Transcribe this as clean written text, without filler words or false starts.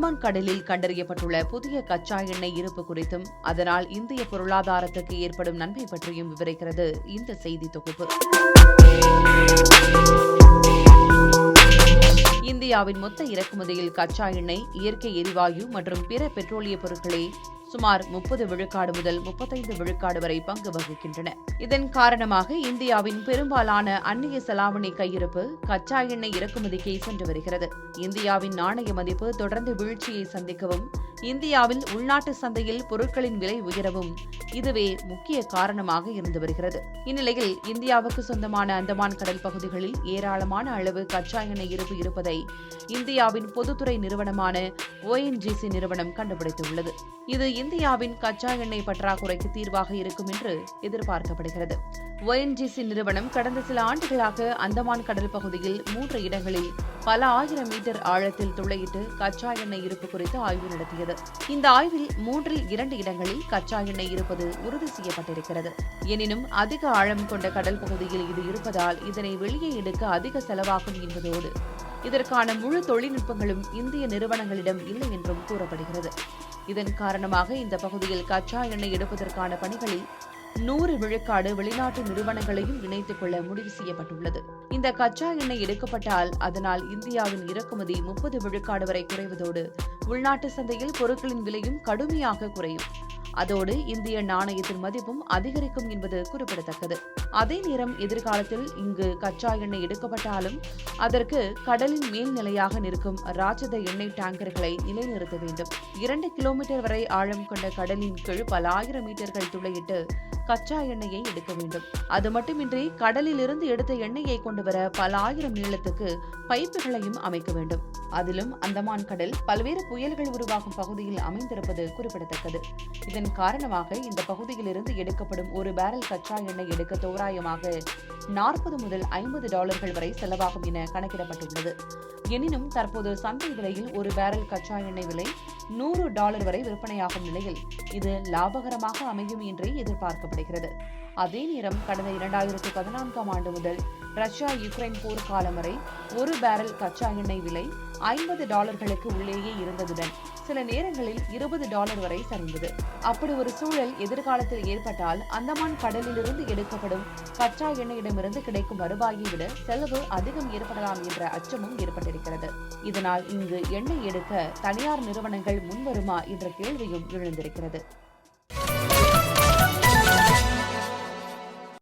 அந்தமான் கடலில் கண்டறியப்பட்டுள்ள புதிய கச்சா எண்ணெய் இருப்பு குறித்தும் அதனால் இந்திய பொருளாதாரத்துக்கு ஏற்படும் நன்மை பற்றியும் விவரிக்கிறது இந்த செய்தி தொகுப்பு. இந்தியாவின் மொத்த இறக்குமதியில் கச்சா எண்ணெய், இயற்கை எரிவாயு மற்றும் பிற பெட்ரோலிய பொருட்களே சுமார் 30 விழுக்காடு முதல் 35 விழுக்காடு வரை பங்கு வகிக்கின்றன. இதன் காரணமாக இந்தியாவின் பெரும்பாலான அந்நிய செலாவணி கையிருப்பு கச்சா எண்ணெய் இறக்குமதிக்கே சென்று வருகிறது. இந்தியாவின் நாணய மதிப்பு தொடர்ந்து வீழ்ச்சியை சந்திக்கவும், இந்தியாவில் உள்நாட்டு சந்தையில் பொருட்களின் விலை உயரவும் இதுவே முக்கிய காரணமாக இருந்து வருகிறது. இந்நிலையில் இந்தியாவுக்கு சொந்தமான அந்தமான் கடல் பகுதிகளில் ஏராளமான அளவு கச்சா எண்ணெய் இருப்பு இருப்பதை இந்தியாவின் பொதுத்துறை நிறுவனமான ONGC நிறுவனம் கண்டுபிடித்துள்ளது. இது இந்தியாவின் கச்சா எண்ணெய் பற்றாக்குறைக்கு தீர்வாக இருக்கும் என்று எதிர்பார்க்கப்படுகிறது. ONGC நிறுவனம் கடந்த சில ஆண்டுகளாக அந்தமான் கடல் பகுதியில் 3 இடங்களில் பல ஆயிரம் மீட்டர் ஆழத்தில் துளையிட்டு கச்சா எண்ணெய் இருப்பு குறித்து ஆய்வு நடத்தியது. இந்த ஆய்வில் 3இல் 2 இடங்களில் கச்சா எண்ணெய் இருப்பது உறுதி செய்யப்பட்டிருக்கிறது. எனினும் அதிக ஆழம் கொண்ட கடல் பகுதியில் இது இருப்பதால் இதனை வெளியே எடுக்க அதிக செலவாகும் என்பதோடு இதற்கான முழு தொழில்நுட்பங்களும் இந்திய நிறுவனங்களிடம் இல்லை என்றும் கூறப்படுகிறது. இதன் காரணமாக இந்த பகுதியில் கச்சா எண்ணெய் எடுப்பதற்கான பணிகளில் 100 விழுக்காடு வெளிநாட்டு நிறுவனங்களையும் இணைத்துக் கொள்ள முடிவு செய்யப்பட்டுள்ளது. இந்த கச்சா எண்ணெய் எடுக்கப்பட்டால் அதனால் இந்தியாவின் இறக்குமதி 30 விழுக்காடு வரை குறைவதோடு உள்நாட்டு சந்தையில் பொருட்களின் விலையும் கடுமையாக குறையும். அதோடு இந்திய நாணயத்தின் மதிப்பும் அதிகரிக்கும் என்பது குறிப்பிடத்தக்கது. அதே நேரம் எதிர்காலத்தில் இங்கு கச்சா எண்ணெய் எடுக்கப்பட்டாலும் அதற்கு கடலின் மேல்நிலையாக நிற்கும் ராட்சத எண்ணெய் டேங்கர்களை நிலைநிறுத்த வேண்டும். 2 கிலோமீட்டர் வரை ஆழம் கொண்ட கடலின் கீழ் பல ஆயிரம் மீட்டர்கள் துளையிட்டு கச்சா எண்ணெயை எடுக்க வேண்டும். அது மட்டுமின்றி கடலில் இருந்து எடுத்த எண்ணெயை கொண்டு வர பல ஆயிரம் நீளத்துக்கு பைப்புகளையும் அமைக்க வேண்டும். அதிலும் அந்தமான் கடல் பல்வேறு புயல்கள் உருவாகும் பகுதியில் அமைந்திருப்பது குறிப்பிடத்தக்கது. இதன் காரணமாக இந்த பகுதியில் இருந்து எடுக்கப்படும் ஒரு பேரல் கச்சா எண்ணெய் எடுக்க தோராயமாக $40 முதல் $50 வரை செலவாகும் என கணக்கிடப்பட்டுள்ளது. எனினும் தற்போது சந்தை விலையில் ஒரு பேரல் கச்சா எண்ணெய் விலை $100 வரை விற்பனையாகும் நிலையில் இது லாபகரமாக அமையும் என்றே எதிர்பார்க்கப்படுகிறது. அதே நேரம் கடந்த 2014ஆம் ஆண்டு முதல் ரஷ்யா யுக்ரைன் போர் காலம் வரை ஒரு பேரல் கச்சா எண்ணெய் விலை $50களுக்கு உள்ளேயே இருந்ததுடன் சில நேரங்களில் $20 வரை சரிந்தது. அப்படி ஒரு சூழல் எதிர்காலத்தில் ஏற்பட்டால் அந்தமான் கடலிலிருந்து எடுக்கப்படும் கச்சா எண்ணெயிடமிருந்து கிடைக்கும் வருவாயை விட செலவு அதிகம் ஏற்படலாம் என்ற அச்சமும் ஏற்பட்டிருக்கிறது. இதனால் இங்கு எண்ணெய் எடுக்க தனியார் நிறுவனங்கள் முன்வருமா என்ற கேள்வியும் எழுந்திருக்கிறது.